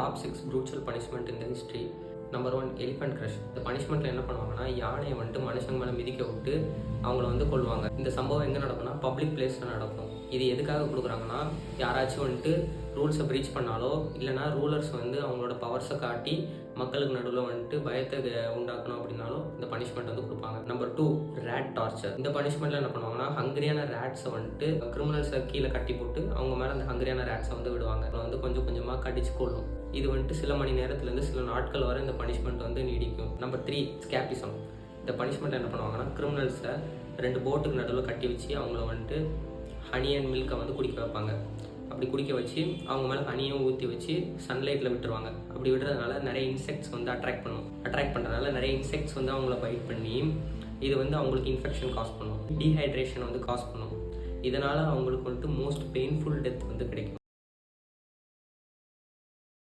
Top 6 ப்ரூச்சல் punishment இந்த history. Number 1 elephant crush. இந்த பனிஷ்மெண்ட்டில் என்ன பண்ணுவாங்கன்னா, யானையை வந்துட்டு மனுஷங்க மேலே மிதிக்க விட்டு அவங்கள வந்து கொள்வாங்க. இந்த சம்பவம் எங்கே நடக்கும்னா பப்ளிக் பிளேஸில் நடக்கும். இது எதுக்காக கொடுக்குறாங்கன்னா, யாராச்சும் வந்துட்டு ரூல்ஸை ப்ரீச் பண்ணாலோ இல்லைனா ரூலர்ஸ் வந்து அவங்களோட பவர்ஸை காட்டி மக்களுக்கு நடுவில் வந்துட்டு பயத்தை உண்டாக்கணும் அப்படின்னாலும் இந்த பனிஷ்மெண்ட் வந்து கொடுப்பாங்க. Number 2 rate torture. இந்த பனிஷ்மெண்ட்டில் என்ன பண்ணுவாங்கன்னா, ஹங்கரியான ரேட்ஸை வந்துட்டு கிரிமினல்ஸை கீழே கட்டி போட்டு அவங்க மேலே அந்த ஹங்கரியான ரேட்ஸை வந்து விடுவாங்க. வந்து கொஞ்சம் கொஞ்சமாக கடிச்சு கொள்ளும். இது வந்துட்டு சில மணி நேரத்துலேருந்து சில நாட்கள் வரை இந்த பனிஷ்மெண்ட் வந்து நீடிக்கும். நம்பர் 3 ஸ்கேப்பிசம். இந்த பனிஷ்மெண்ட் என்ன பண்ணுவாங்கன்னா, கிரிமினல்ஸை 2 போட்டுக்கு நடுவில் கட்டி வச்சு அவங்கள வந்துட்டு ஹனி அண்ட் மில்கை வந்து குடிக்க வைப்பாங்க. அப்படி குடிக்க வச்சு அவங்க மேலே ஹனியும் ஊற்றி வச்சு சன்லைட்டில் விட்டுருவாங்க. அப்படி விடுறதுனால நிறைய இன்செக்ட்ஸ் வந்து அட்ராக்ட் பண்ணுறதுனால நிறைய இன்செக்ட்ஸ் வந்து அவங்கள பைட் பண்ணி இது வந்து அவங்களுக்கு இன்ஃபெக்ஷன் காஸ் பண்ணும், டீஹைட்ரேஷன் வந்து காஸ் பண்ணும். இதனால் அவங்களுக்கு வந்துட்டு மோஸ்ட் பெயின்ஃபுல் டெத் வந்து கிடைக்கும்.